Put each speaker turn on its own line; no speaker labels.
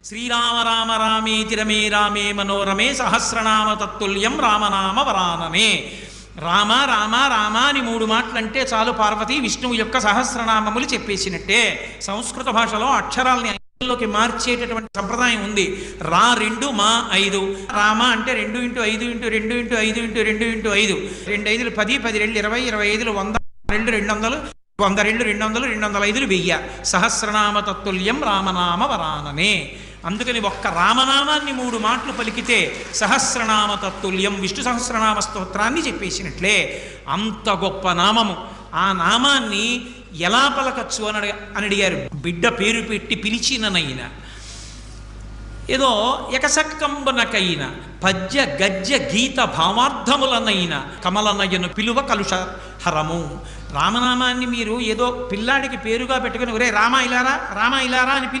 శ్రీరామ రామ రామేతి రమే రామే మనోరమే సహస్రనామ తత్తుల్యం రామనామ వరాననే. రామ రామ రామ అని 3 మాటలంటే చాలు పార్వతి విష్ణువు యొక్క సహస్రనామములు చెప్పేసినట్టే. సంస్కృత భాషలో అక్షరాలని లోకి మార్చేటటువంటి సంప్రదాయం ఉంది. రా 2 మా 5. రామ అంటే 2 × 5 × 2 × 5 × 2 × 5. 2 5 10, 10 2 20, 25 100, 2 200, 100 2 200, 205 1000. సహస్రనామ తత్తుల్యం రామనామ వరాననే. అందుకని ఒక్క రామనామాన్ని 3 మాటలు పలికితే సహస్రనామ తత్తుల్యం విష్ణు సహస్రనామ స్తోత్రాన్ని చెప్పేసినట్లే. అంత గొప్ప నామము. ఆ నామాన్ని ఎలా పలకచ్చు అని అడిగారు. బిడ్డ పేరు పెట్టి పిలిచిననైనా, ఏదో ఎకసక్కంబునకైన పద్య గద్య గీత భావార్థములనైన కమలనయను పిలువ కలుష హరము. రామనామాన్ని మీరు ఏదో పిల్లాడికి పేరుగా పెట్టుకుని ఒరే రామ ఇలారా రామ ఇలారా అని